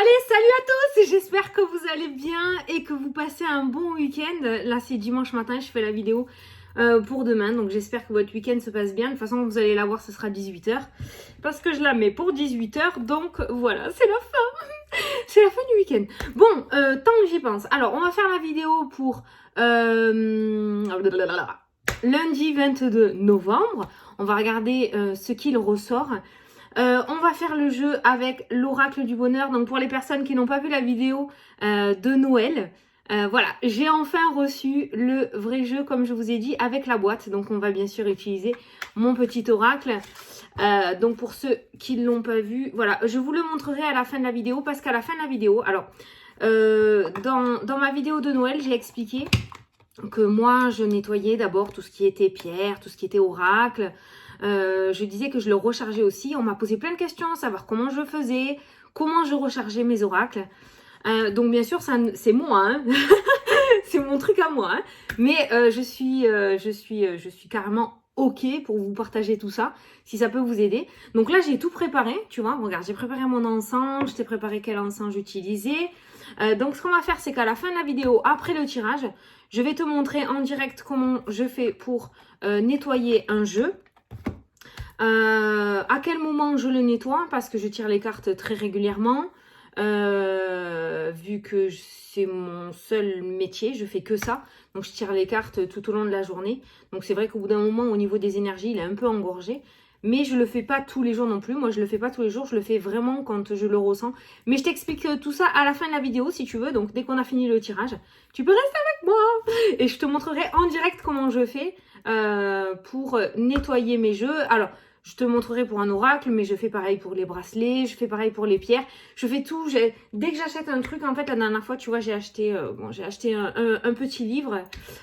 Allez, salut à tous, j'espère que vous allez bien et que vous passez un bon week-end. Là, c'est dimanche matin, je fais la vidéo pour demain, donc j'espère que votre week-end se passe bien. De toute façon, vous allez la voir, ce sera 18h, parce que je la mets pour 18h, donc voilà, c'est la fin. C'est la fin du week-end. Bon, tant que j'y pense. Alors, on va faire la vidéo pour lundi 22 novembre. On va regarder ce qu'il ressort. On va faire le jeu avec l'oracle du bonheur. Donc pour les personnes qui n'ont pas vu la vidéo de Noël, voilà, j'ai enfin reçu le vrai jeu comme je vous ai dit avec la boîte. Donc on va bien sûr utiliser mon petit oracle. Donc pour ceux qui ne l'ont pas vu, voilà, je vous le montrerai à la fin de la vidéo parce qu'à la fin de la vidéo, alors dans ma vidéo de Noël, j'ai expliqué que moi je nettoyais d'abord tout ce qui était pierre, tout ce qui était oracle. Je disais que je le rechargeais aussi. On m'a posé plein de questions, savoir comment je faisais, comment je rechargeais mes oracles. Donc bien sûr, c'est moi, hein. C'est mon truc à moi. Hein. Mais je suis carrément ok pour vous partager tout ça, si ça peut vous aider. Donc là, j'ai tout préparé, tu vois. Regarde, j'ai préparé mon encens, je t'ai préparé quel encens j'utilisais. Donc ce qu'on va faire, c'est qu'à la fin de la vidéo, après le tirage, je vais te montrer en direct comment je fais pour nettoyer un jeu. À quel moment je le nettoie parce que je tire les cartes très régulièrement vu que c'est mon seul métier, je fais que ça, donc je tire les cartes tout au long de la journée. Donc c'est vrai qu'au bout d'un moment au niveau des énergies il est un peu engorgé, mais je le fais pas tous les jours non plus. Moi je le fais pas tous les jours, je le fais vraiment quand je le ressens. Mais je t'explique tout ça à la fin de la vidéo si tu veux. Donc dès qu'on a fini le tirage, tu peux rester avec moi et je te montrerai en direct comment je fais pour nettoyer mes jeux. Alors je te montrerai pour un oracle, mais je fais pareil pour les bracelets, je fais pareil pour les pierres. Je fais tout. Dès que j'achète un truc, en fait, la dernière fois, tu vois, j'ai acheté un petit livre.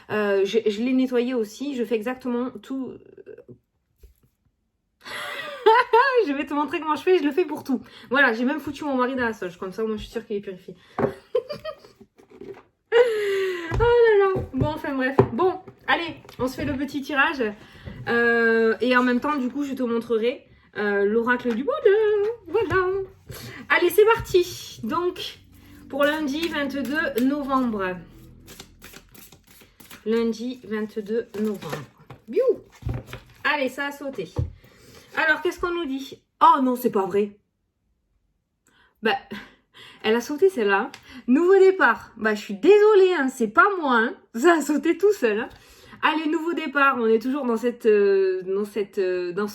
Je l'ai nettoyé aussi. Je fais exactement tout. Je vais te montrer comment je fais. Je le fais pour tout. Voilà, j'ai même foutu mon mari dans la sauge. Comme ça, moi, je suis sûre qu'il est purifié. Oh là là. Bon, enfin bref. Bon, allez, on se fait le petit tirage. Et en même temps, du coup, je te montrerai l'oracle du bonheur. Voilà. Allez, c'est parti. Donc, pour lundi 22 novembre. Lundi 22 novembre. Biou. Allez, ça a sauté. Alors, qu'est-ce qu'on nous dit? Oh non, c'est pas vrai. Bah, elle a sauté celle-là. Nouveau départ. Bah, je suis désolée, hein, c'est pas moi. Hein. Ça a sauté tout seul. Hein. Allez, nouveau départ. On est toujours dans ce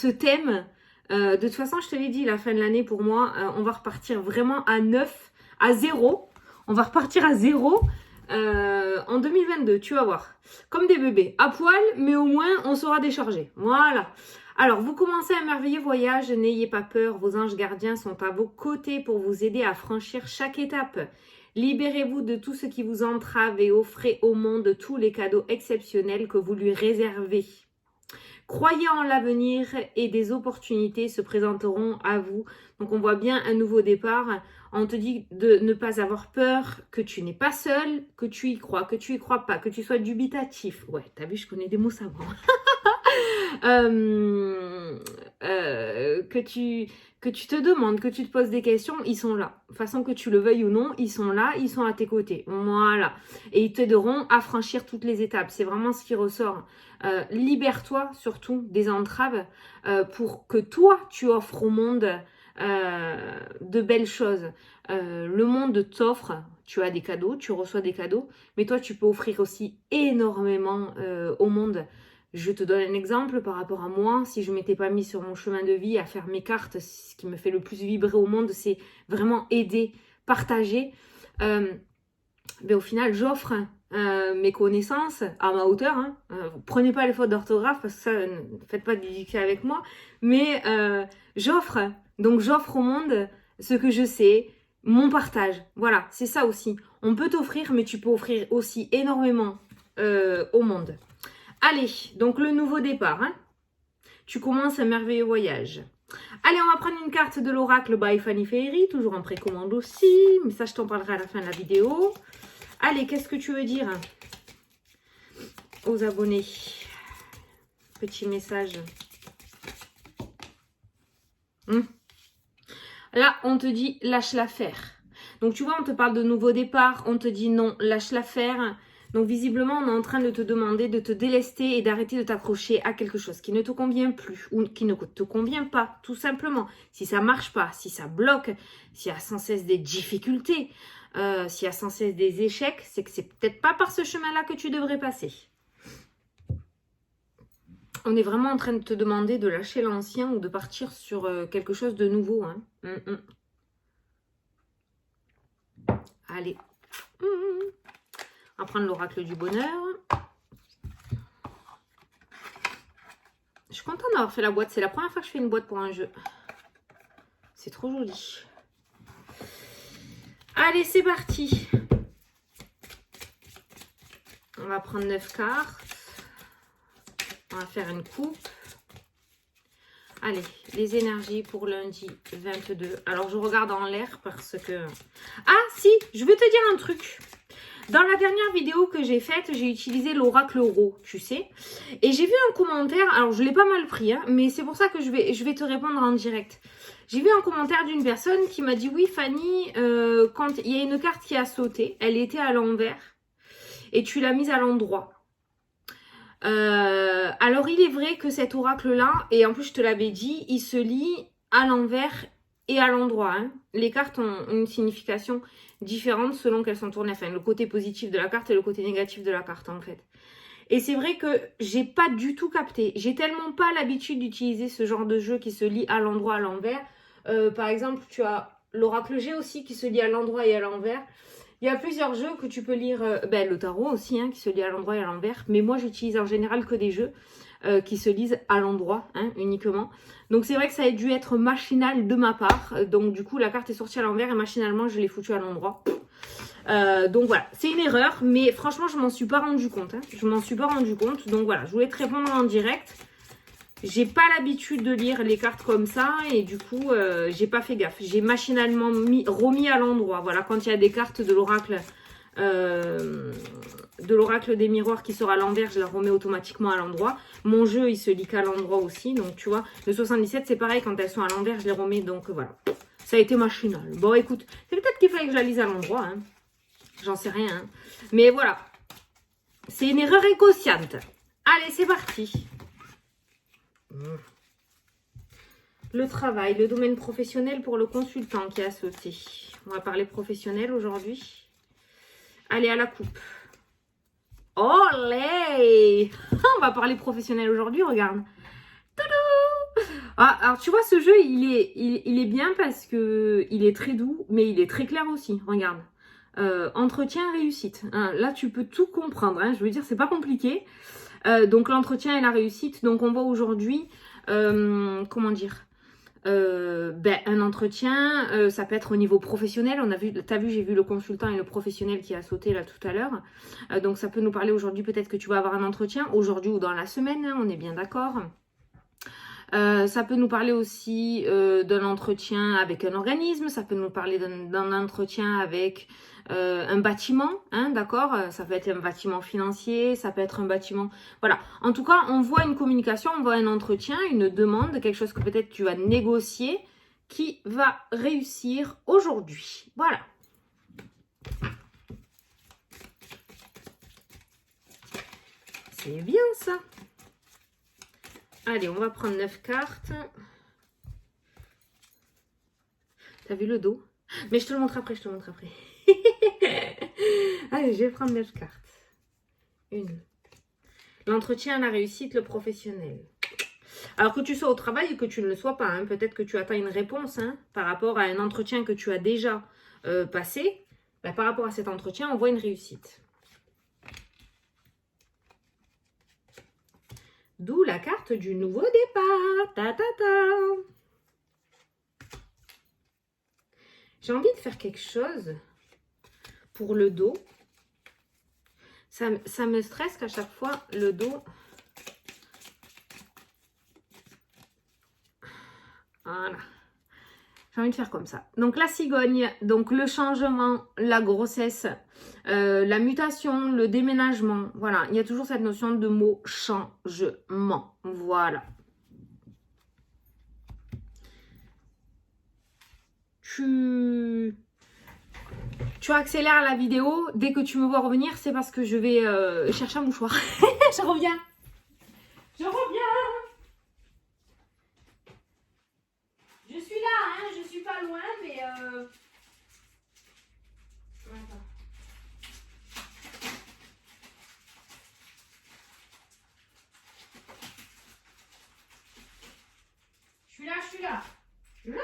thème. De toute façon, je te l'ai dit, la fin de l'année, pour moi, on va repartir vraiment à 9, à 0. On va repartir à 0 en 2022, tu vas voir. Comme des bébés, à poil, mais au moins, on sera déchargé. Voilà. Alors, vous commencez un merveilleux voyage, n'ayez pas peur, vos anges gardiens sont à vos côtés pour vous aider à franchir chaque étape. Libérez-vous de tout ce qui vous entrave et offrez au monde tous les cadeaux exceptionnels que vous lui réservez. Croyez en l'avenir et des opportunités se présenteront à vous. Donc on voit bien un nouveau départ. On te dit de ne pas avoir peur, que tu n'es pas seul, que tu y crois, que tu y crois pas, que tu sois dubitatif. Ouais, t'as vu, je connais des mots savants. Que tu te demandes, que tu te poses des questions, ils sont là. De façon que tu le veuilles ou non, ils sont là, ils sont à tes côtés. Voilà. Et ils t'aideront à franchir toutes les étapes. C'est vraiment ce qui ressort. Libère-toi surtout des entraves pour que toi, tu offres au monde de belles choses. Le monde t'offre, tu as des cadeaux, tu reçois des cadeaux, mais toi, tu peux offrir aussi énormément au monde. Je te donne un exemple par rapport à moi. Si je ne m'étais pas mis sur mon chemin de vie à faire mes cartes, ce qui me fait le plus vibrer au monde, c'est vraiment aider, partager. Mais au final, j'offre mes connaissances à ma hauteur. Hein. Prenez pas les fautes d'orthographe parce que ça, ne faites pas de dictée avec moi. Mais j'offre. Donc j'offre au monde ce que je sais, mon partage. Voilà, c'est ça aussi. On peut t'offrir, mais tu peux offrir aussi énormément au monde. Allez, donc le nouveau départ. Hein. Tu commences un merveilleux voyage. Allez, on va prendre une carte de l'oracle by Fanny Ferry, toujours en précommande aussi, mais ça je t'en parlerai à la fin de la vidéo. Allez, qu'est-ce que tu veux dire aux abonnés? Petit message. Là, on te dit lâche l'affaire. Donc tu vois, on te parle de nouveau départ, on te dit non, lâche l'affaire. Donc visiblement, on est en train de te demander de te délester et d'arrêter de t'accrocher à quelque chose qui ne te convient plus ou qui ne te convient pas, tout simplement. Si ça marche pas, si ça bloque, s'il y a sans cesse des difficultés, s'il y a sans cesse des échecs, c'est que c'est peut-être pas par ce chemin-là que tu devrais passer. On est vraiment en train de te demander de lâcher l'ancien ou de partir sur quelque chose de nouveau. Hein. Allez. On va prendre l'oracle du bonheur. Je suis contente d'avoir fait la boîte. C'est la première fois que je fais une boîte pour un jeu. C'est trop joli. Allez, c'est parti. On va prendre 9 cartes. On va faire une coupe. Allez, les énergies pour lundi 22. Alors, je regarde en l'air parce que... Ah, si, je vais te dire un truc. Dans la dernière vidéo que j'ai faite, j'ai utilisé l'oracle Ro, tu sais. Et j'ai vu un commentaire, alors je l'ai pas mal pris, hein, mais c'est pour ça que je vais te répondre en direct. J'ai vu un commentaire d'une personne qui m'a dit, oui Fanny, quand il y a une carte qui a sauté, elle était à l'envers et tu l'as mise à l'endroit. Alors il est vrai que cet oracle-là, et en plus je te l'avais dit, il se lit à l'envers et à l'endroit. Hein. Les cartes ont une signification différente selon qu'elles sont tournées. Enfin, le côté positif de la carte et le côté négatif de la carte, en fait. Et c'est vrai que j'ai pas du tout capté. J'ai tellement pas l'habitude d'utiliser ce genre de jeu qui se lit à l'endroit, à l'envers. Par exemple, tu as l'oracle G aussi qui se lit à l'endroit et à l'envers. Il y a plusieurs jeux que tu peux lire. Le tarot aussi, hein, qui se lit à l'endroit et à l'envers. Mais moi, j'utilise en général que des jeux qui se lisent à l'endroit, hein, uniquement. Donc c'est vrai que ça a dû être machinal de ma part. Donc du coup, la carte est sortie à l'envers et machinalement, je l'ai foutue à l'endroit. Donc voilà, c'est une erreur, mais franchement, je m'en suis pas rendu compte. Hein. Je m'en suis pas rendu compte. Donc voilà, je voulais te répondre en direct. J'ai pas l'habitude de lire les cartes comme ça et du coup, j'ai pas fait gaffe. J'ai machinalement remis à l'endroit. Voilà, quand il y a des cartes de l'oracle des miroirs qui sera à l'envers, je la remets automatiquement à l'endroit. Mon jeu, il se lit qu'à l'endroit aussi. Donc, tu vois, le 77, c'est pareil. Quand elles sont à l'envers, je les remets. Donc, voilà. Ça a été machinal. Bon, écoute, c'est peut-être qu'il fallait que je la lise à l'endroit. Hein. J'en sais rien. Hein. Mais voilà. C'est une erreur inconsciente. Allez, c'est parti. Le travail, le domaine professionnel pour le consultant qui a sauté. On va parler professionnel aujourd'hui. Allez, à la coupe. Olé. On va parler professionnel aujourd'hui, regarde. Ah, alors tu vois, ce jeu, il est bien parce que il est très doux, mais il est très clair aussi, regarde. Entretien, réussite. Hein, là, tu peux tout comprendre, hein, je veux dire, c'est pas compliqué. Donc, l'entretien et la réussite. Donc, on voit aujourd'hui, comment dire, un entretien, ça peut être au niveau professionnel. On a vu, t'as vu, j'ai vu le consultant et le professionnel qui a sauté là tout à l'heure. Donc ça peut nous parler aujourd'hui, peut-être que tu vas avoir un entretien aujourd'hui ou dans la semaine, hein, on est bien d'accord. Ça peut nous parler aussi d'un entretien avec un organisme, ça peut nous parler d'un entretien avec un bâtiment, hein, d'accord. Ça peut être un bâtiment financier, ça peut être un bâtiment... Voilà, en tout cas, on voit une communication, on voit un entretien, une demande, quelque chose que peut-être tu vas négocier qui va réussir aujourd'hui. Voilà. C'est bien ça. Allez, on va prendre 9 cartes. T'as vu le dos? Mais je te le montre après, je te le montre après. Allez, je vais prendre 9 cartes. Une. L'entretien, la réussite, le professionnel. Alors que tu sois au travail ou que tu ne le sois pas, hein, peut-être que tu attends une réponse hein, par rapport à un entretien que tu as déjà passé. Ben, par rapport à cet entretien, on voit une réussite. D'où la carte du nouveau départ. Ta ta ta. J'ai envie de faire quelque chose pour le dos. Ça me stresse qu'à chaque fois, le dos... Voilà. J'ai envie de faire comme ça. Donc, la cigogne, donc le changement, la grossesse, la mutation, le déménagement. Voilà, il y a toujours cette notion de mot changement. Voilà. Tu accélères la vidéo. Dès que tu me vois revenir, c'est parce que je vais chercher un mouchoir. Je reviens. Je reviens. Je suis là, hein. Je suis pas loin, mais... Attends. Je suis là, je suis là. J'arrive.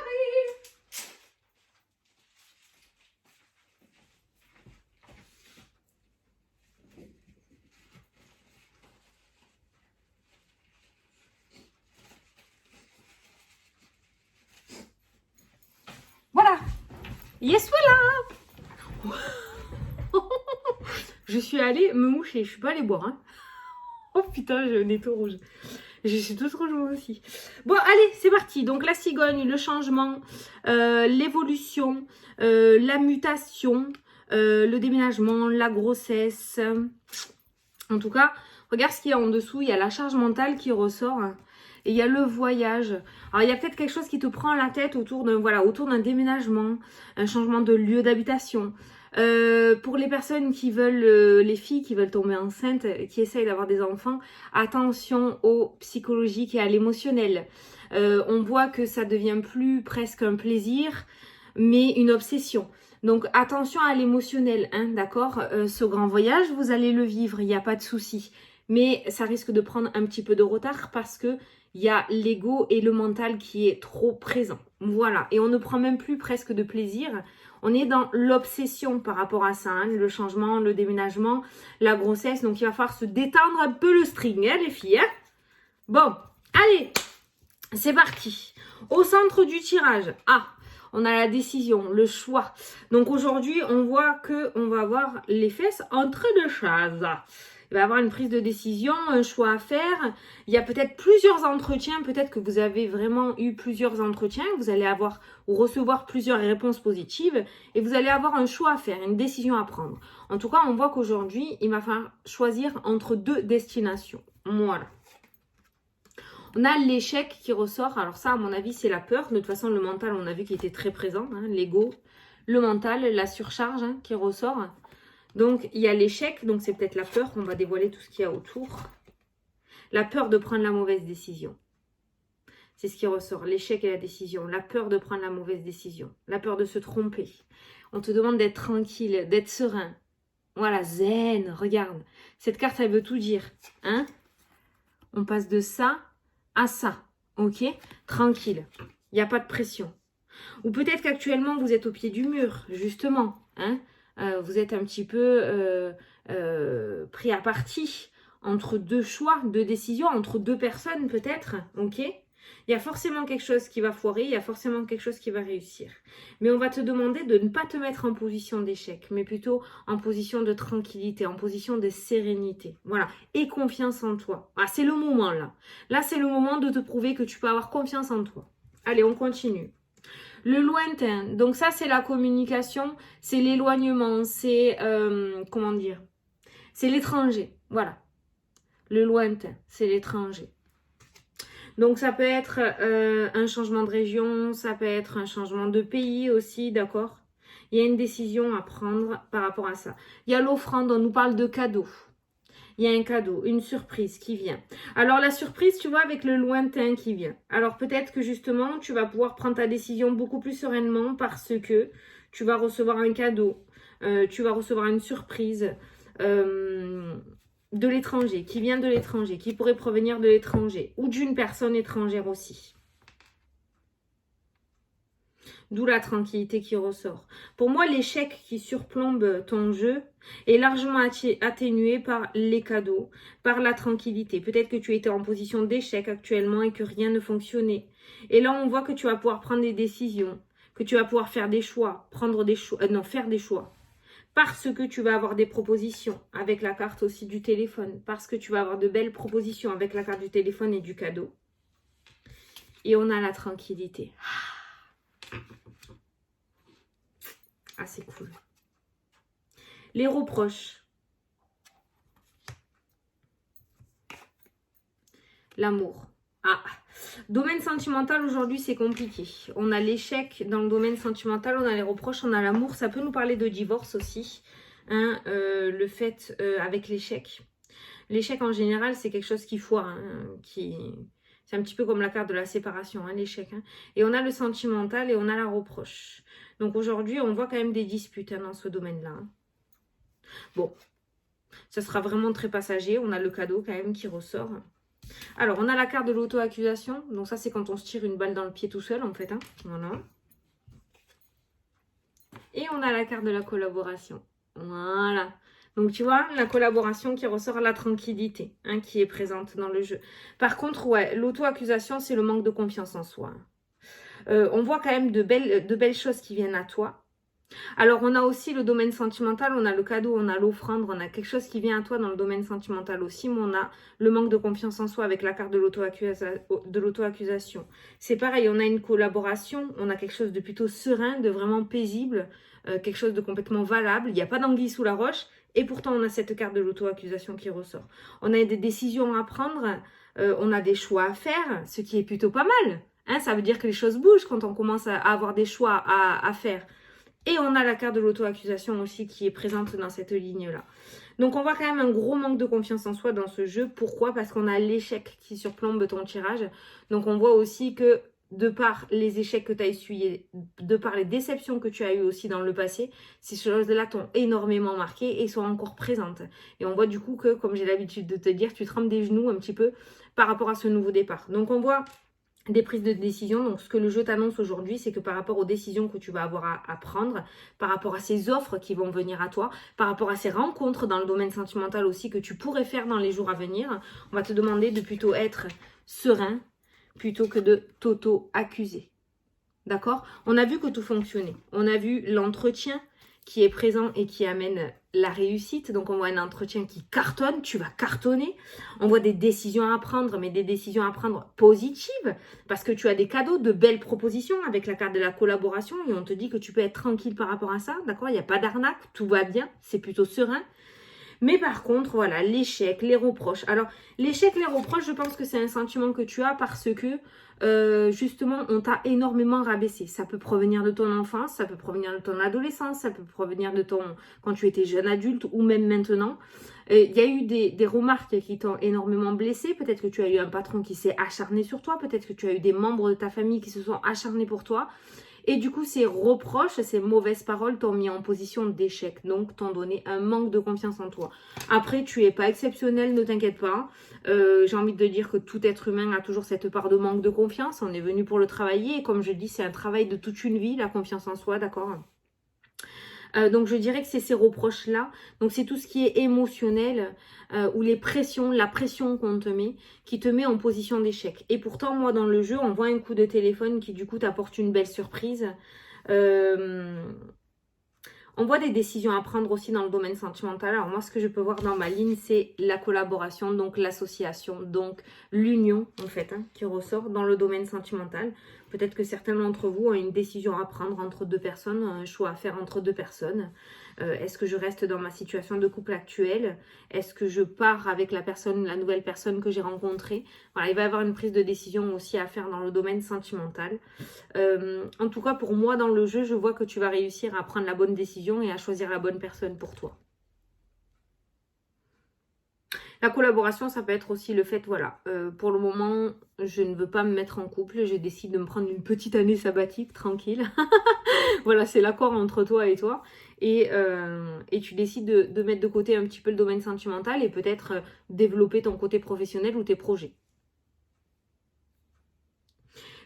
Voilà. Yes, voilà. Je suis allée me moucher. Je suis pas allée boire. Hein. Oh putain, j'ai le nez tout rouge. Je suis toute rouge moi aussi. Bon, allez, c'est parti. Donc, la cigogne, le changement, l'évolution, la mutation, le déménagement, la grossesse. En tout cas, regarde ce qu'il y a en dessous. Il y a la charge mentale qui ressort. Et il y a le voyage. Alors, il y a peut-être quelque chose qui te prend la tête autour d'un déménagement, un changement de lieu d'habitation. Pour les personnes qui veulent, les filles qui veulent tomber enceintes, qui essayent d'avoir des enfants, attention au psychologique et à l'émotionnel. On voit que ça devient plus presque un plaisir, mais une obsession. Donc attention à l'émotionnel, hein, d'accord. Ce grand voyage, vous allez le vivre, il n'y a pas de souci. Mais ça risque de prendre un petit peu de retard parce que il y a l'ego et le mental qui est trop présent. Voilà, et on ne prend même plus presque de plaisir. On est dans l'obsession par rapport à ça, hein, le changement, le déménagement, la grossesse. Donc, il va falloir se détendre un peu le string, hein, les filles. Hein. Bon, allez, c'est parti. Au centre du tirage, on a la décision, le choix. Donc, aujourd'hui, on voit qu'on va avoir les fesses entre deux chaises. Il va y avoir une prise de décision, un choix à faire. Il y a peut-être plusieurs entretiens. Peut-être que vous avez vraiment eu plusieurs entretiens. Vous allez avoir ou recevoir plusieurs réponses positives. Et vous allez avoir un choix à faire, une décision à prendre. En tout cas, on voit qu'aujourd'hui, il va falloir choisir entre deux destinations. Voilà. On a l'échec qui ressort. Alors ça, à mon avis, c'est la peur. De toute façon, le mental, on a vu qu'il était très présent. Hein, l'ego, le mental, la surcharge hein, qui ressort. Donc, il y a l'échec, donc c'est peut-être la peur, on va dévoiler tout ce qu'il y a autour. La peur de prendre la mauvaise décision. C'est ce qui ressort, l'échec et la décision. La peur de prendre la mauvaise décision. La peur de se tromper. On te demande d'être tranquille, d'être serein. Voilà, zen, regarde. Cette carte, elle veut tout dire. Hein? On passe de ça à ça, ok? Tranquille, il n'y a pas de pression. Ou peut-être qu'actuellement, vous êtes au pied du mur, justement, hein? Vous êtes un petit peu pris à partie entre deux choix, deux décisions, entre deux personnes peut-être, ok? Il y a forcément quelque chose qui va foirer, il y a forcément quelque chose qui va réussir. Mais on va te demander de ne pas te mettre en position d'échec, mais plutôt en position de tranquillité, en position de sérénité. Voilà, et confiance en toi. Ah, c'est le moment là. Là, c'est le moment de te prouver que tu peux avoir confiance en toi. Allez, on continue. Le lointain, donc ça c'est la communication, c'est l'éloignement, c'est, comment dire, c'est l'étranger, voilà. Le lointain, c'est l'étranger. Donc ça peut être un changement de région, ça peut être un changement de pays aussi, d'accord? Il y a une décision à prendre par rapport à ça. Il y a l'offrande, on nous parle de cadeau. Il y a un cadeau, une surprise qui vient. Alors la surprise, tu vois, avec le lointain qui vient. Alors peut-être que justement, tu vas pouvoir prendre ta décision beaucoup plus sereinement parce que tu vas recevoir un cadeau. Tu vas recevoir une surprise de l'étranger, qui vient de l'étranger, qui pourrait provenir de l'étranger ou d'une personne étrangère aussi. D'où la tranquillité qui ressort. Pour moi, l'échec qui surplombe ton jeu est largement atténué par les cadeaux, par la tranquillité. Peut-être que tu étais en position d'échec actuellement et que rien ne fonctionnait. Et là, on voit que tu vas pouvoir prendre des décisions, que tu vas pouvoir faire des choix, faire des choix. Parce que tu vas avoir des propositions avec la carte aussi du téléphone. Parce que tu vas avoir de belles propositions avec la carte du téléphone et du cadeau. Et on a la tranquillité. Ah, c'est cool. Les reproches. L'amour. Ah, Domaine sentimental, aujourd'hui, c'est compliqué. On a l'échec dans le domaine sentimental, on a les reproches, on a l'amour. Ça peut nous parler de divorce aussi. Hein, le fait avec l'échec. L'échec, en général, c'est quelque chose qui foire. Hein, c'est un petit peu comme la carte de la séparation, hein, l'échec. Hein. Et on a le sentimental et on a la reproche. Donc aujourd'hui, on voit quand même des disputes hein, dans ce domaine-là. Hein. Bon, ça sera vraiment très passager. On a le cadeau quand même qui ressort. Alors, on a la carte de l'auto-accusation. Donc ça, c'est quand on se tire une balle dans le pied tout seul, en fait. Hein. Voilà. Et on a la carte de la collaboration. Voilà. Donc, tu vois, la collaboration qui ressort, la tranquillité hein, qui est présente dans le jeu. Par contre, ouais, l'auto-accusation, c'est le manque de confiance en soi. On voit quand même de belles choses qui viennent à toi. Alors, on a aussi le domaine sentimental, on a le cadeau, on a l'offrande, on a quelque chose qui vient à toi dans le domaine sentimental aussi, mais on a le manque de confiance en soi avec la carte de l'auto-accusation. C'est pareil, on a une collaboration, on a quelque chose de plutôt serein, de vraiment paisible, quelque chose de complètement valable, il n'y a pas d'anguille sous la roche, et pourtant on a cette carte de l'auto-accusation qui ressort. On a des décisions à prendre, on a des choix à faire, ce qui est plutôt pas mal. Hein, ça veut dire que les choses bougent quand on commence à avoir des choix à faire. Et on a la carte de l'auto-accusation aussi qui est présente dans cette ligne-là. Donc on voit quand même un gros manque de confiance en soi dans ce jeu. Pourquoi? Parce qu'on a l'échec qui surplombe ton tirage. Donc on voit aussi que de par les échecs que tu as essuyés, de par les déceptions que tu as eues aussi dans le passé, ces choses-là t'ont énormément marqué et sont encore présentes. Et on voit du coup que, comme j'ai l'habitude de te dire, tu trempes des genoux un petit peu par rapport à ce nouveau départ. Donc on voit des prises de décision. Donc ce que le jeu t'annonce aujourd'hui, c'est que par rapport aux décisions que tu vas avoir à prendre, par rapport à ces offres qui vont venir à toi, par rapport à ces rencontres dans le domaine sentimental aussi que tu pourrais faire dans les jours à venir, on va te demander de plutôt être serein plutôt que de t'auto-accuser. D'accord? On a vu que tout fonctionnait. On a vu l'entretien qui est présent et qui amène la réussite. Donc, on voit un entretien qui cartonne, tu vas cartonner. On voit des décisions à prendre, mais des décisions à prendre positives parce que tu as des cadeaux, de belles propositions avec la carte de la collaboration et on te dit que tu peux être tranquille par rapport à ça. D'accord? Il n'y a pas d'arnaque, tout va bien, c'est plutôt serein. Mais par contre, voilà, l'échec, les reproches. Alors, l'échec, les reproches, je pense que c'est un sentiment que tu as parce que, justement, on t'a énormément rabaissé. Ça peut provenir de ton enfance, ça peut provenir de ton adolescence, ça peut provenir de quand tu étais jeune adulte ou même maintenant. Il y a eu des remarques qui t'ont énormément blessé. Peut-être que tu as eu un patron qui s'est acharné sur toi. Peut-être que tu as eu des membres de ta famille qui se sont acharnés pour toi. Et du coup, ces reproches, ces mauvaises paroles t'ont mis en position d'échec. Donc, t'ont donné un manque de confiance en toi. Après, tu n'es pas exceptionnel, ne t'inquiète pas. J'ai envie de te dire que tout être humain a toujours cette part de manque de confiance. On est venu pour le travailler. Et comme je dis, c'est un travail de toute une vie, la confiance en soi, d'accord ? Donc je dirais que c'est ces reproches-là. Donc c'est tout ce qui est émotionnel ou les pressions, la pression qu'on te met, qui te met en position d'échec. Et pourtant, moi dans le jeu, on voit un coup de téléphone qui du coup t'apporte une belle surprise. On voit des décisions à prendre aussi dans le domaine sentimental. Alors moi, ce que je peux voir dans ma ligne, c'est la collaboration, donc l'association, donc l'union en fait, hein, qui ressort dans le domaine sentimental. Peut-être que certains d'entre vous ont une décision à prendre entre deux personnes, un choix à faire entre deux personnes. Est-ce que je reste dans ma situation de couple actuelle? Est-ce que je pars avec la nouvelle personne que j'ai rencontrée? Voilà, il va y avoir une prise de décision aussi à faire dans le domaine sentimental. En tout cas, pour moi, dans le jeu, je vois que tu vas réussir à prendre la bonne décision et à choisir la bonne personne pour toi. La collaboration, ça peut être aussi le fait, voilà, pour le moment, je ne veux pas me mettre en couple, je décide de me prendre une petite année sabbatique, tranquille. Voilà, c'est l'accord entre toi et toi. Et tu décides de mettre de côté un petit peu le domaine sentimental et peut-être développer ton côté professionnel ou tes projets.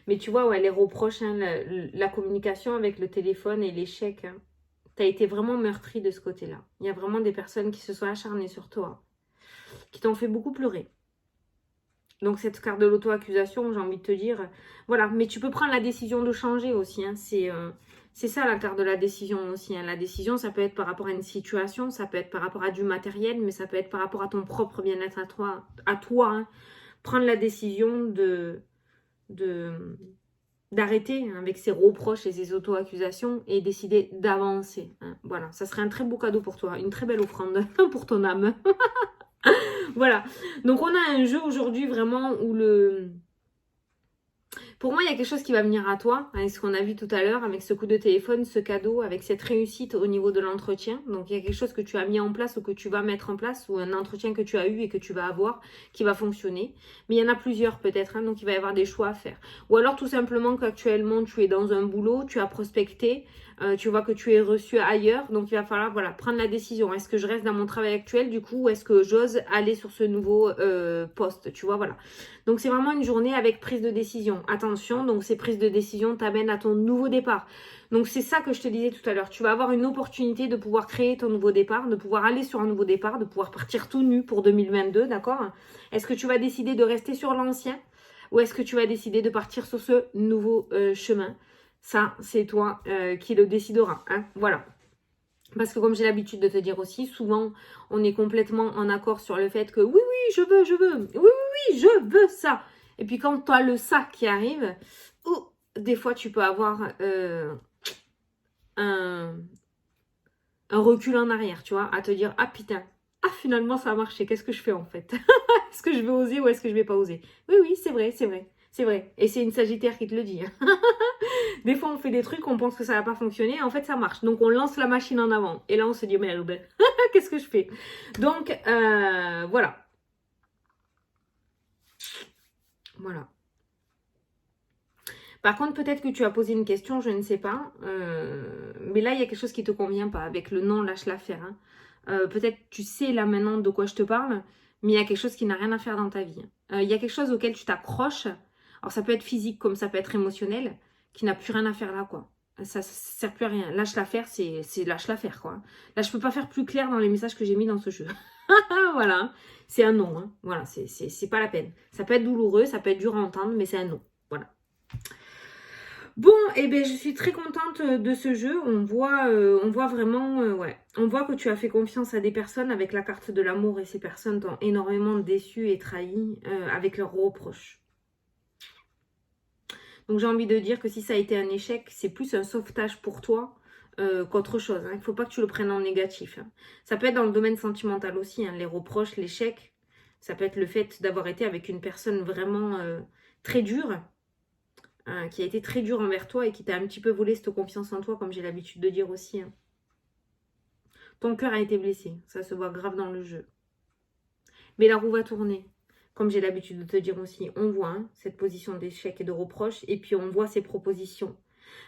Mais tu vois, ouais, les reproches, hein, la communication avec le téléphone et l'échec, hein, tu as été vraiment meurtri de ce côté-là. Il y a vraiment des personnes qui se sont acharnées sur toi, qui t'ont fait beaucoup pleurer. Donc cette carte de l'auto-accusation, j'ai envie de te dire, voilà. Mais tu peux prendre la décision de changer aussi, hein. C'est ça la carte de la décision aussi, hein. La décision, ça peut être par rapport à une situation, ça peut être par rapport à du matériel, mais ça peut être par rapport à ton propre bien-être à toi, hein. Prendre la décision d'arrêter avec ses reproches et ses auto-accusations et décider d'avancer, hein. Voilà, ça serait un très beau cadeau pour toi, une très belle offrande pour ton âme. Voilà, donc on a un jeu aujourd'hui vraiment où Pour moi, il y a quelque chose qui va venir à toi, avec ce qu'on a vu tout à l'heure, avec ce coup de téléphone, ce cadeau, avec cette réussite au niveau de l'entretien. Donc, il y a quelque chose que tu as mis en place ou que tu vas mettre en place, ou un entretien que tu as eu et que tu vas avoir, qui va fonctionner. Mais il y en a plusieurs peut-être, hein, donc il va y avoir des choix à faire. Ou alors tout simplement qu'actuellement, tu es dans un boulot, tu as prospecté, tu vois que tu es reçu ailleurs, donc il va falloir voilà, prendre la décision. Est-ce que je reste dans mon travail actuel du coup ou est-ce que j'ose aller sur ce nouveau poste, tu vois, voilà. Donc c'est vraiment une journée avec prise de décision. Attention, donc ces prises de décision t'amènent à ton nouveau départ. Donc c'est ça que je te disais tout à l'heure. Tu vas avoir une opportunité de pouvoir créer ton nouveau départ, de pouvoir aller sur un nouveau départ, de pouvoir partir tout nu pour 2022, d'accord? Est-ce que tu vas décider de rester sur l'ancien ou est-ce que tu vas décider de partir sur ce nouveau chemin? Ça, c'est toi qui le décideras. Hein, voilà. Parce que comme j'ai l'habitude de te dire aussi, souvent, on est complètement en accord sur le fait que oui, oui, je veux. Oui, oui, oui, je veux ça. Et puis quand tu as le ça qui arrive, des fois, tu peux avoir un recul en arrière, tu vois, à te dire, ah putain, ah finalement, ça a marché. Qu'est-ce que je fais en fait? Est-ce que je vais oser ou est-ce que je vais pas oser? Oui, oui, c'est vrai, c'est vrai. C'est vrai. Et c'est une Sagittaire qui te le dit. Des fois, on fait des trucs, on pense que ça va pas fonctionner. En fait, ça marche. Donc, on lance la machine en avant. Et là, on se dit, merde, qu'est-ce que je fais? Donc, voilà. Voilà. Par contre, peut-être que tu as posé une question, je ne sais pas. Mais là, il y a quelque chose qui ne te convient pas. Avec le non, lâche l'affaire. Hein. Peut-être tu sais là maintenant de quoi je te parle, mais il y a quelque chose qui n'a rien à faire dans ta vie. Il y a quelque chose auquel tu t'accroches. Alors, ça peut être physique comme ça peut être émotionnel, qui n'a plus rien à faire là, quoi. Ça ne sert plus à rien. Lâche l'affaire, c'est lâche l'affaire, quoi. Là, je peux pas faire plus clair dans les messages que j'ai mis dans ce jeu. Voilà. C'est un non. Hein. Voilà, c'est pas la peine. Ça peut être douloureux, ça peut être dur à entendre, mais c'est un non. Voilà. Bon, eh bien, je suis très contente de ce jeu. On voit vraiment, ouais. On voit que tu as fait confiance à des personnes avec la carte de l'amour et ces personnes t'ont énormément déçu et trahi avec leurs reproches. Donc, j'ai envie de dire que si ça a été un échec, c'est plus un sauvetage pour toi qu'autre chose. Hein. Il ne faut pas que tu le prennes en négatif. Hein. Ça peut être dans le domaine sentimental aussi, hein, les reproches, l'échec. Ça peut être le fait d'avoir été avec une personne vraiment très dure. Qui a été très dur envers toi et qui t'a un petit peu volé cette confiance en toi, comme j'ai l'habitude de dire aussi. Hein. Ton cœur a été blessé, ça se voit grave dans le jeu. Mais la roue va tourner, comme j'ai l'habitude de te dire aussi. On voit cette position d'échec et de reproche, et puis on voit ces propositions.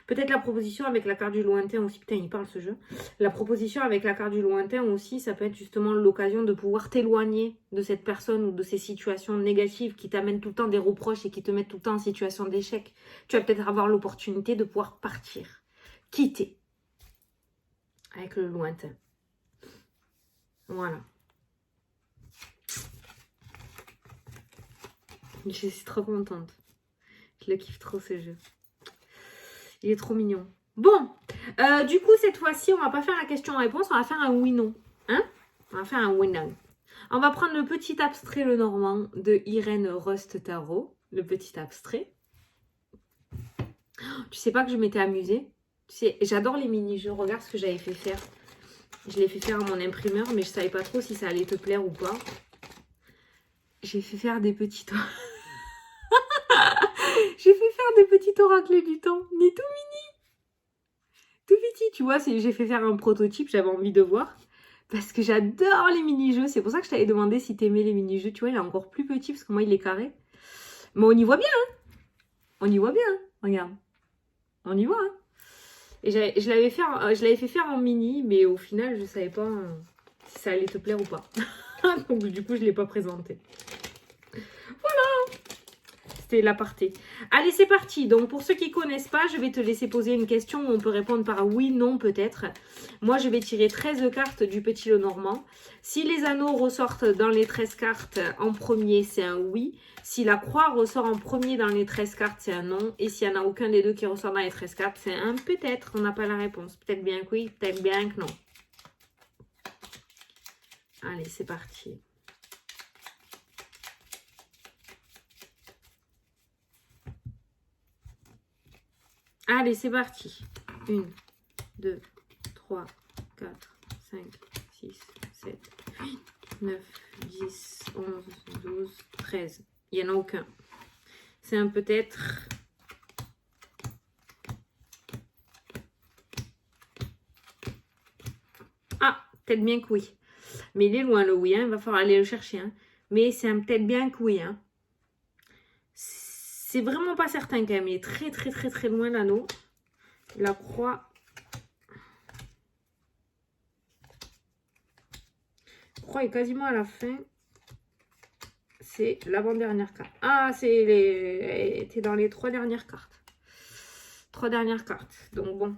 Peut-être la proposition avec la carte du lointain aussi. Putain, il parle ce jeu. La proposition avec la carte du lointain aussi, ça peut être justement l'occasion de pouvoir t'éloigner de cette personne ou de ces situations négatives qui t'amènent tout le temps des reproches et qui te mettent tout le temps en situation d'échec. Tu vas peut-être avoir l'opportunité de pouvoir partir, quitter avec le lointain. Voilà. Je suis trop contente. Je le kiffe trop ce jeu. Il est trop mignon. Bon, du coup, cette fois-ci, on va pas faire la question-réponse, on va faire un oui-non. Hein? On va faire un oui-non. On va prendre le petit abstrait Le Normand de Irène Rust Tarot. Le petit abstrait. Tu sais pas que je m'étais amusée? Tu sais, j'adore les mini-jeux. Regarde ce que j'avais fait faire. Je l'ai fait faire à mon imprimeur, mais je savais pas trop si ça allait te plaire ou pas. J'ai fait faire des petits... J'ai fait faire des petits oracles du temps. Mais tout mini. Tout petit, tu vois. J'ai fait faire un prototype, j'avais envie de voir. Parce que j'adore les mini-jeux. C'est pour ça que je t'avais demandé si t'aimais les mini-jeux. Tu vois, il est encore plus petit parce que moi, il est carré. Mais on y voit bien, hein. On y voit bien, hein. Regarde. On y voit, hein. Et je l'avais fait faire en mini, mais au final, je savais pas si ça allait te plaire ou pas. Donc, du coup, je ne l'ai pas présenté. Voilà. C'était l'aparté. Allez, c'est parti. Donc, pour ceux qui ne connaissent pas, je vais te laisser poser une question où on peut répondre par oui, non, peut-être. Moi, je vais tirer 13 cartes du petit Lenormand. Si les anneaux ressortent dans les 13 cartes en premier, c'est un oui. Si la croix ressort en premier dans les 13 cartes, c'est un non. Et s'il n'y en a aucun des deux qui ressort dans les 13 cartes, c'est un peut-être. On n'a pas la réponse. Peut-être bien que oui, peut-être bien que non. Allez, c'est parti. Allez, c'est parti. 1, 2, 3, 4, 5, 6, 7, 8, 9, 10, 11, 12, 13. Il n'y en a aucun. C'est un peut-être. Peut-être bien que oui. Mais il est loin le oui, hein. Il va falloir aller le chercher. Hein. Mais c'est un peut-être bien que oui. Hein. C'est vraiment pas certain quand même. Il est très très très très loin l'anneau. La croix. La croix est quasiment à la fin. C'est l'avant-dernière carte. Ah, c'est les... T'es dans les 3 dernières cartes. 3 dernières cartes. Donc bon.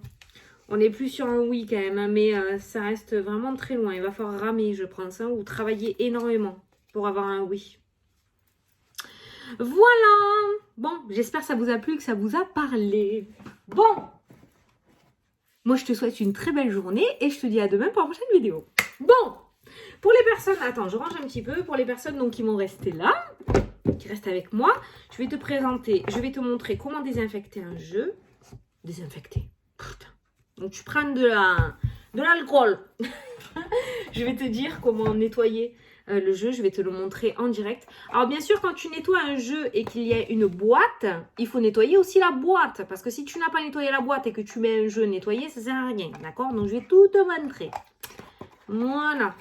On est plus sur un oui quand même. Hein, mais ça reste vraiment très loin. Il va falloir ramer, je pense. Hein, ou travailler énormément pour avoir un oui. Voilà. Bon, j'espère que ça vous a plu, que ça vous a parlé. Bon. Moi, je te souhaite une très belle journée et je te dis à demain pour la prochaine vidéo. Bon. Pour les personnes, attends, je range un petit peu. Pour les personnes donc, qui vont rester là, qui restent avec moi, je vais te présenter, je vais te montrer comment désinfecter un jeu. Désinfecter. Putain. Donc, tu prends de l'alcool. Je vais te dire comment nettoyer le jeu. Je vais te le montrer en direct. Alors, bien sûr, quand tu nettoies un jeu et qu'il y a une boîte, il faut nettoyer aussi la boîte. Parce que si tu n'as pas nettoyé la boîte et que tu mets un jeu nettoyé, ça ne sert à rien. D'accord? Donc, je vais tout te montrer. Voilà.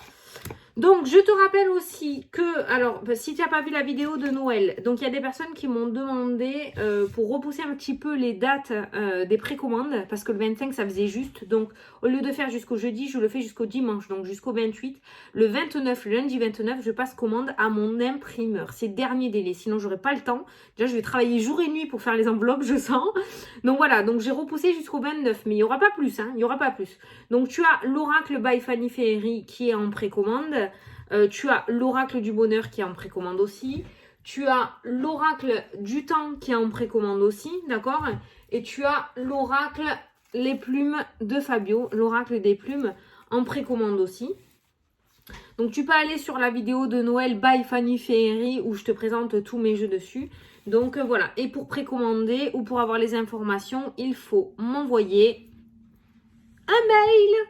Donc, je te rappelle aussi que, alors, si tu n'as pas vu la vidéo de Noël, donc il y a des personnes qui m'ont demandé pour repousser un petit peu les dates des précommandes, parce que le 25, ça faisait juste. Donc, au lieu de faire jusqu'au jeudi, je le fais jusqu'au dimanche, donc jusqu'au 28. Le 29, le lundi 29, je passe commande à mon imprimeur. C'est dernier délai, sinon j'aurai pas le temps. Déjà, je vais travailler jour et nuit pour faire les enveloppes, je sens. Donc voilà, donc j'ai repoussé jusqu'au 29, mais il n'y aura pas plus, hein, il n'y aura pas plus. Donc, tu as l'Oracle by Fanny Ferry qui est en précommande. Tu as l'Oracle du Bonheur qui est en précommande aussi. Tu as l'Oracle du Temps qui est en précommande aussi, d'accord? Et tu as l'Oracle Les Plumes de Fabio, l'Oracle des Plumes en précommande aussi. Donc, tu peux aller sur la vidéo de Noël by Fanny Ferry où je te présente tous mes jeux dessus. Donc, voilà. Et pour précommander ou pour avoir les informations, il faut m'envoyer un mail.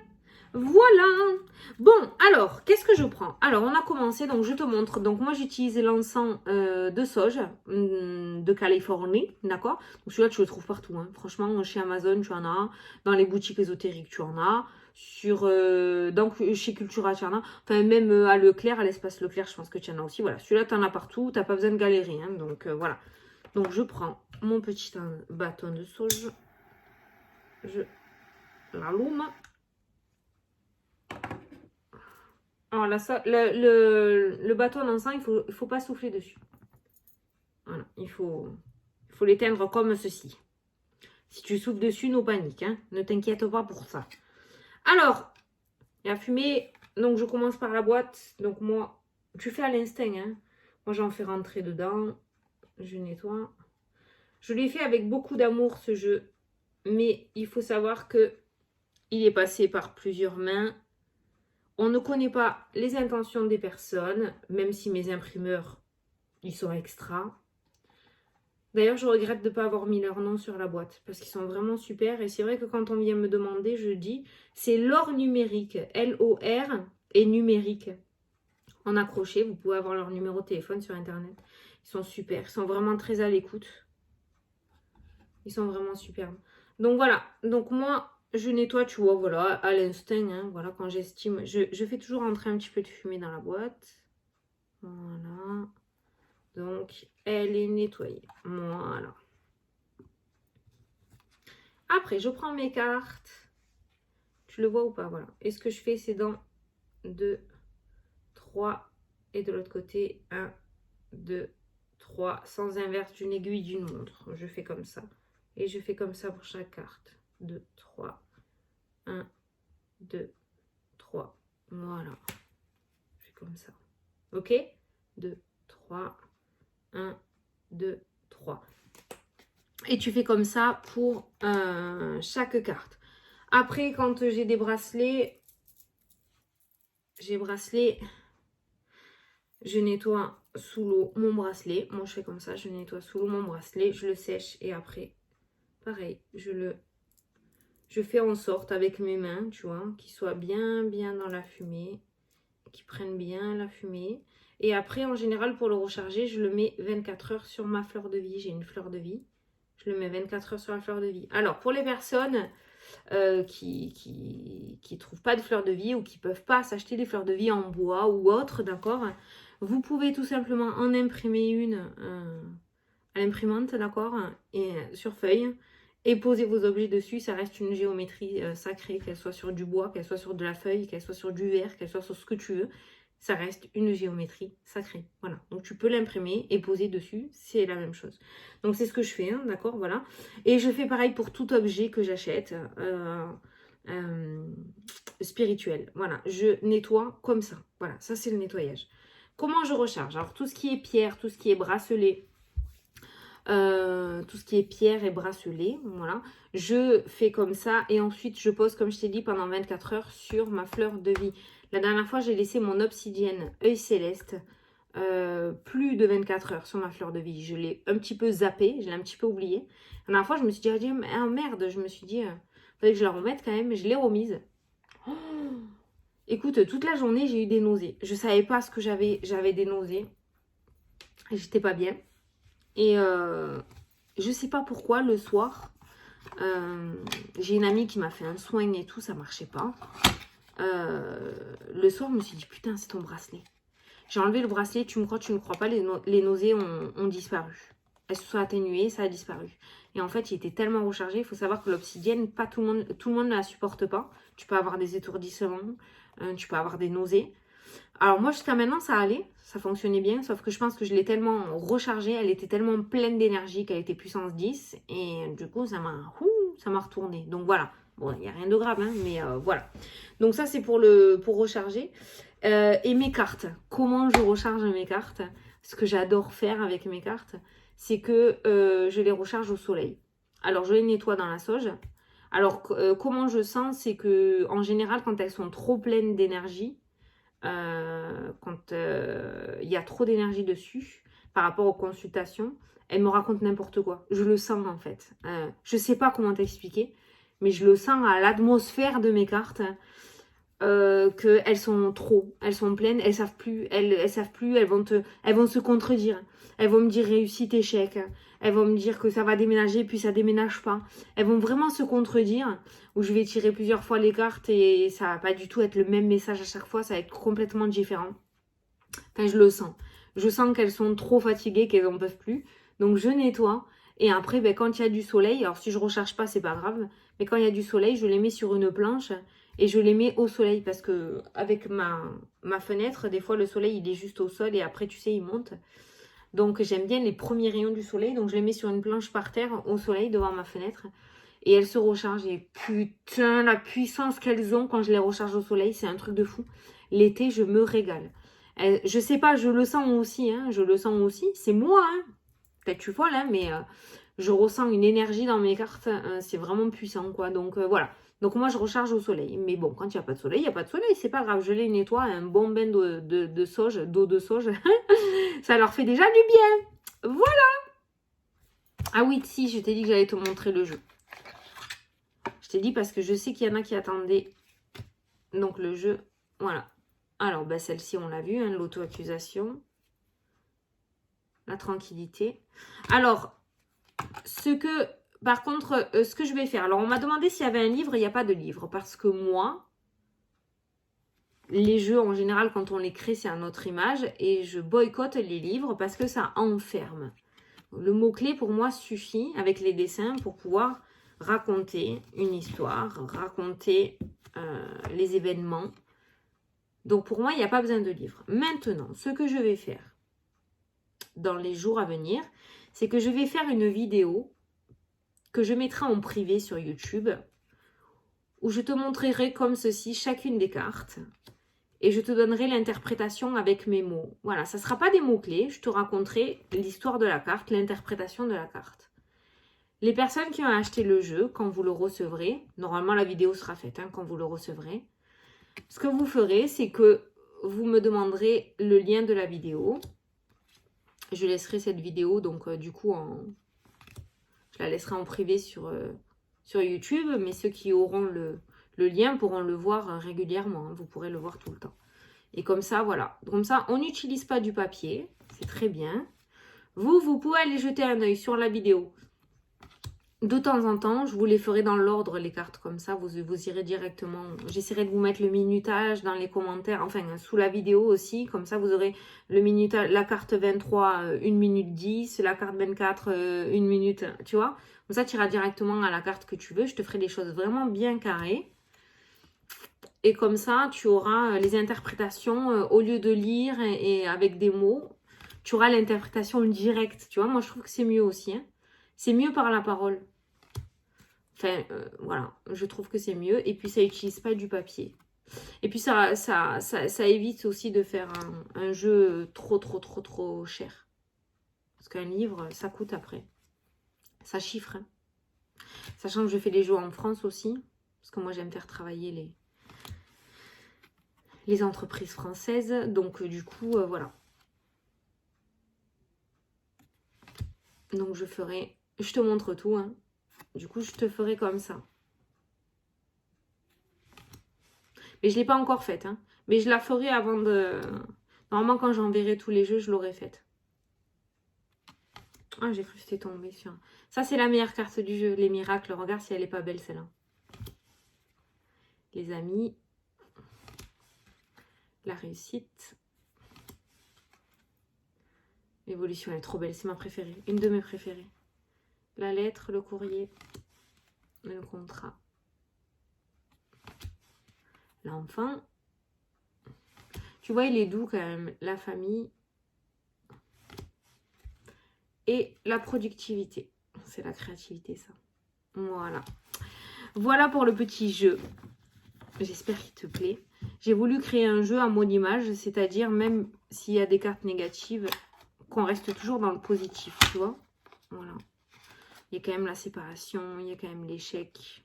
Voilà. Bon, alors, qu'est-ce que je prends? Alors, on a commencé, donc je te montre. Donc, moi, j'utilise l'encens de sauge de Californie, d'accord? Donc, celui-là, tu le trouves partout. Hein. Franchement, chez Amazon, tu en as. Dans les boutiques ésotériques, tu en as. Donc, chez Cultura, tu en as. Enfin, même à Leclerc, à l'espace Leclerc, je pense que tu en as aussi. Voilà, celui-là, tu en as partout. Tu n'as pas besoin de galérer. Hein. Donc, voilà. Donc, je prends mon petit bâton de sauge. Je l'allume. Alors là, le bâton d'encens, il faut pas souffler dessus. Voilà, il faut l'éteindre comme ceci. Si tu souffles dessus, no panique, hein. Ne t'inquiète pas pour ça. Alors, la fumée, donc je commence par la boîte. Donc moi, tu fais à l'instinct, hein. Moi, j'en fais rentrer dedans. Je nettoie. Je l'ai fait avec beaucoup d'amour, ce jeu. Mais il faut savoir que il est passé par plusieurs mains. On ne connaît pas les intentions des personnes, même si mes imprimeurs, ils sont extra. D'ailleurs, je regrette de ne pas avoir mis leur nom sur la boîte, parce qu'ils sont vraiment super. Et c'est vrai que quand on vient me demander, je dis, c'est l'or numérique, L-O-R, et numérique. En accroché, vous pouvez avoir leur numéro de téléphone sur Internet. Ils sont super, ils sont vraiment très à l'écoute. Ils sont vraiment superbes. Donc voilà, donc moi... Je nettoie, tu vois, voilà, à l'instinct, hein, voilà, quand j'estime. Je fais toujours entrer un petit peu de fumée dans la boîte. Voilà. Donc, elle est nettoyée. Voilà. Après, je prends mes cartes. Tu le vois ou pas? Voilà. Et ce que je fais, c'est dans 2, 3. Et de l'autre côté, 1, 2, 3. Sans inverse d'une aiguille d'une montre. Je fais comme ça. Et je fais comme ça pour chaque carte. 2, 3. 1, 2, 3. Voilà. Je fais comme ça. Ok? 2, 3. 1, 2, 3. Et tu fais comme ça pour chaque carte. Après, quand j'ai des bracelets, je nettoie sous l'eau mon bracelet. Moi, je fais comme ça, je nettoie sous l'eau mon bracelet, je le sèche et après, pareil, je fais en sorte avec mes mains, tu vois, qu'il soit bien dans la fumée, qu'il prenne bien la fumée. Et après, en général, pour le recharger, je le mets 24 heures sur ma fleur de vie. J'ai une fleur de vie. Je le mets 24 heures sur la fleur de vie. Alors, pour les personnes qui trouvent pas de fleurs de vie ou qui peuvent pas s'acheter des fleurs de vie en bois ou autre, d'accord? Vous pouvez tout simplement en imprimer une à l'imprimante, d'accord? Et sur feuille. Et poser vos objets dessus, ça reste une géométrie sacrée, qu'elle soit sur du bois, qu'elle soit sur de la feuille, qu'elle soit sur du verre, qu'elle soit sur ce que tu veux. Ça reste une géométrie sacrée. Voilà. Donc tu peux l'imprimer et poser dessus, c'est la même chose. Donc c'est ce que je fais, hein, d'accord? Voilà. Et je fais pareil pour tout objet que j'achète spirituel. Voilà. Je nettoie comme ça. Voilà. Ça, c'est le nettoyage. Comment je recharge? Alors tout ce qui est pierre, tout ce qui est bracelet, tout ce qui est pierre et bracelet, voilà, je fais comme ça et ensuite je pose, comme je t'ai dit, pendant 24 heures sur ma fleur de vie. La dernière fois, j'ai laissé mon obsidienne œil céleste plus de 24 heures sur ma fleur de vie. Je l'ai un petit peu zappé, je l'ai un petit peu oublié. La dernière fois, je me suis dit, ah merde, je me suis dit, fallait que je la remette quand même, je l'ai remise. Oh, écoute, toute la journée, j'ai eu des nausées. Je savais pas ce que j'avais des nausées. J'étais pas bien. Et je sais pas pourquoi, le soir, j'ai une amie qui m'a fait un soin et tout, ça marchait pas. Le soir, je me suis dit, putain, c'est ton bracelet. J'ai enlevé le bracelet, tu me crois, tu ne crois pas, les nausées ont disparu. Elles se sont atténuées, ça a disparu. Et en fait, il était tellement rechargé. Il faut savoir que l'obsidienne, pas tout le monde ne la supporte pas. Tu peux avoir des étourdissements, tu peux avoir des nausées. Alors moi, jusqu'à maintenant, ça allait, ça fonctionnait bien, sauf que je pense que je l'ai tellement rechargée, elle était tellement pleine d'énergie qu'elle était puissance 10, et du coup, ça m'a retourné. Donc voilà, bon, il n'y a rien de grave, hein, mais voilà. Donc ça, c'est pour recharger. Et mes cartes, comment je recharge mes cartes? Ce que j'adore faire avec mes cartes, c'est que je les recharge au soleil. Alors, je les nettoie dans la sauge. Alors, comment je sens, c'est que en général, quand elles sont trop pleines d'énergie, quand il y a trop d'énergie dessus par rapport aux consultations, elle me raconte n'importe quoi. Je le sens en fait. Je sais pas comment t'expliquer, mais je le sens à l'atmosphère de mes cartes qu'elles sont trop, elles sont pleines, elles savent plus, elles vont se contredire. Elles vont me dire réussite, échec. Elles vont me dire que ça va déménager, puis ça déménage pas. Elles vont vraiment se contredire, où je vais tirer plusieurs fois les cartes et ça va pas du tout être le même message à chaque fois, ça va être complètement différent. Enfin, je le sens. Je sens qu'elles sont trop fatiguées, qu'elles en peuvent plus. Donc, je nettoie. Et après, ben, quand il y a du soleil, alors si je recharge pas, c'est pas grave. Mais quand il y a du soleil, je les mets sur une planche et je les mets au soleil. Parce que avec ma fenêtre, des fois, le soleil, il est juste au sol et après, tu sais, il monte. Donc, j'aime bien les premiers rayons du soleil. Donc, je les mets sur une planche par terre au soleil devant ma fenêtre. Et elles se rechargent. Et putain, la puissance qu'elles ont quand je les recharge au soleil, c'est un truc de fou. L'été, je me régale. Je sais pas, je le sens aussi. Hein, je le sens aussi. C'est moi, hein. Peut-être tu vois là, mais je ressens une énergie dans mes cartes. C'est vraiment puissant, quoi. Donc, voilà. Donc, moi, je recharge au soleil. Mais bon, quand il n'y a pas de soleil, il n'y a pas de soleil. C'est pas grave. Je les nettoie. Un bon bain de sauge, d'eau de sauge. Ça leur fait déjà du bien. Voilà. Ah oui, si, je t'ai dit que j'allais te montrer le jeu. Je t'ai dit parce que je sais qu'il y en a qui attendaient. Donc, le jeu, voilà. Alors, ben, celle-ci, on l'a vu, hein, l'auto-accusation. La tranquillité. Alors, par contre, ce que je vais faire. Alors, on m'a demandé s'il y avait un livre. Il n'y a pas de livre. Parce que moi, les jeux, en général, quand on les crée, c'est à notre image. Et je boycotte les livres parce que ça enferme. Le mot-clé, pour moi, suffit avec les dessins pour pouvoir raconter une histoire, raconter les événements. Donc, pour moi, il n'y a pas besoin de livre. Maintenant, ce que je vais faire dans les jours à venir, c'est que je vais faire une vidéo que je mettrai en privé sur YouTube où je te montrerai comme ceci chacune des cartes et je te donnerai l'interprétation avec mes mots. Voilà, ça ne sera pas des mots-clés, je te raconterai l'histoire de la carte, l'interprétation de la carte. Les personnes qui ont acheté le jeu, quand vous le recevrez, normalement la vidéo sera faite quand vous le recevrez, ce que vous ferez, c'est que vous me demanderez le lien de la vidéo. Je laisserai cette vidéo, donc du coup, je la laisserai en privé sur YouTube, mais ceux qui auront le lien pourront le voir régulièrement. Vous pourrez le voir tout le temps. Et comme ça, voilà. Comme ça, on n'utilise pas du papier. C'est très bien. Vous pouvez aller jeter un œil sur la vidéo de temps en temps, je vous les ferai dans l'ordre, les cartes, comme ça, vous irez directement. J'essaierai de vous mettre le minutage dans les commentaires, enfin, sous la vidéo aussi, comme ça, vous aurez le minutage, la carte 23, 1 minute 10, la carte 24, 1 minute, tu vois. Comme ça, tu iras directement à la carte que tu veux. Je te ferai des choses vraiment bien carrées. Et comme ça, tu auras les interprétations, au lieu de lire et avec des mots, tu auras l'interprétation directe, tu vois. Moi, je trouve que c'est mieux aussi, hein. C'est mieux par la parole. Enfin, voilà, je trouve que c'est mieux. Et puis, ça n'utilise pas du papier. Et puis, ça évite aussi de faire un jeu trop cher. Parce qu'un livre, ça coûte après. Ça chiffre. Hein. Sachant que je fais des jeux en France aussi. Parce que moi, j'aime faire travailler les entreprises françaises. Donc, du coup, voilà. Donc, je te montre tout, hein. Du coup, je te ferai comme ça. Mais je ne l'ai pas encore faite. Hein. Mais je la ferai avant de... Normalement, quand j'enverrai tous les jeux, je l'aurai faite. Ah, j'ai cru que c'était tombé sur... Ça, c'est la meilleure carte du jeu, les miracles. Regarde si elle n'est pas belle, celle-là. Les amis. La réussite. L'évolution, elle est trop belle. C'est ma préférée. Une de mes préférées. La lettre, le courrier. Le contrat. L'enfant. Tu vois, il est doux quand même. La famille. Et la productivité. C'est la créativité, ça. Voilà. Voilà pour le petit jeu. J'espère qu'il te plaît. J'ai voulu créer un jeu à mon image, c'est-à-dire même s'il y a des cartes négatives, qu'on reste toujours dans le positif, tu vois. Voilà. Il y a quand même la séparation, il y a quand même l'échec.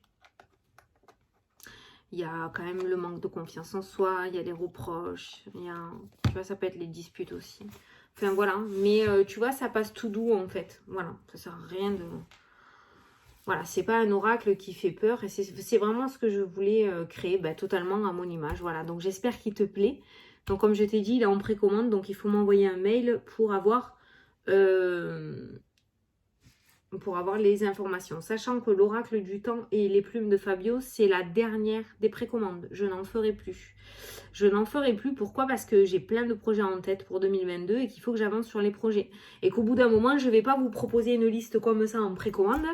Il y a quand même le manque de confiance en soi, il y a les reproches, il y a, tu vois, ça peut être les disputes aussi. Enfin, voilà. Mais tu vois, ça passe tout doux, en fait. Voilà. Ça sert à rien de... Voilà, c'est pas un oracle qui fait peur. Et c'est vraiment ce que je voulais créer, totalement à mon image. Voilà, donc j'espère qu'il te plaît. Donc, comme je t'ai dit, il est en précommande. Donc, il faut m'envoyer un mail pour avoir... les informations. Sachant que l'oracle du temps et les plumes de Fabio, c'est la dernière des précommandes. Je n'en ferai plus. Je n'en ferai plus. Pourquoi? Parce que j'ai plein de projets en tête pour 2022 et qu'il faut que j'avance sur les projets. Et qu'au bout d'un moment, je ne vais pas vous proposer une liste comme ça en précommande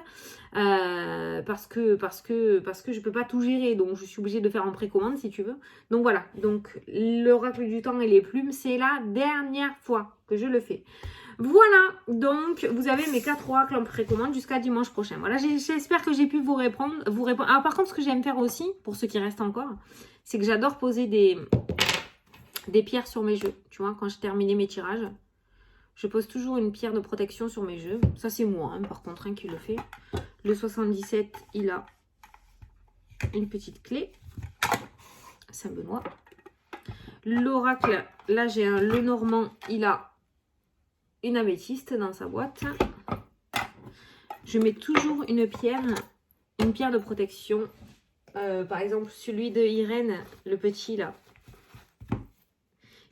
parce que je ne peux pas tout gérer. Donc, je suis obligée de faire en précommande si tu veux. Donc, voilà. Donc, l'oracle du temps et les plumes, c'est la dernière fois que je le fais. Voilà, donc vous avez mes 4 oracles en précommande jusqu'à dimanche prochain. Voilà, j'espère que j'ai pu vous répondre. Alors par contre, ce que j'aime faire aussi, pour ceux qui restent encore, c'est que j'adore poser des pierres sur mes jeux. Tu vois, quand j'ai terminé mes tirages, je pose toujours une pierre de protection sur mes jeux. Ça, c'est moi, hein, par contre, qui le fait. Le 77, il a une petite clé. Saint-Benoît. L'oracle, là, j'ai un Lenormand, il a... une améthyste dans sa boîte. Je mets toujours une pierre de protection. Par exemple, celui de Irène, le petit là,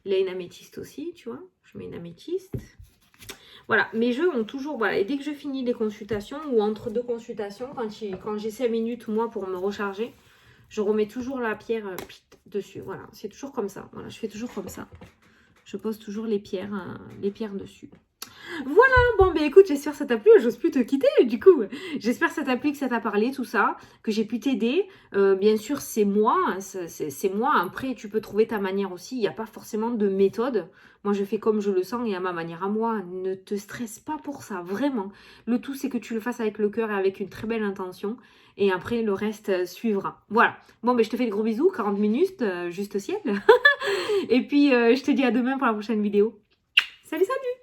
il a une améthyste aussi, tu vois. Je mets une améthyste. Voilà, mes jeux ont toujours... Voilà, et dès que je finis les consultations, ou entre deux consultations, quand j'ai 5 minutes, moi, pour me recharger, je remets toujours la pierre dessus. Voilà, c'est toujours comme ça. Voilà, je fais toujours comme ça. Je pose toujours les pierres dessus. Voilà, bon ben écoute, j'espère que ça t'a plu, j'ose plus te quitter du coup. J'espère que ça t'a plu, que ça t'a parlé, tout ça, que j'ai pu t'aider. Bien sûr, c'est moi, après tu peux trouver ta manière aussi, il n'y a pas forcément de méthode. Moi je fais comme je le sens et à ma manière à moi, ne te stresse pas pour ça, vraiment. Le tout c'est que tu le fasses avec le cœur et avec une très belle intention. Et après le reste suivra. Voilà, bon ben je te fais de gros bisous, 40 minutes, juste au ciel. Et puis je te dis à demain pour la prochaine vidéo. Salut, salut!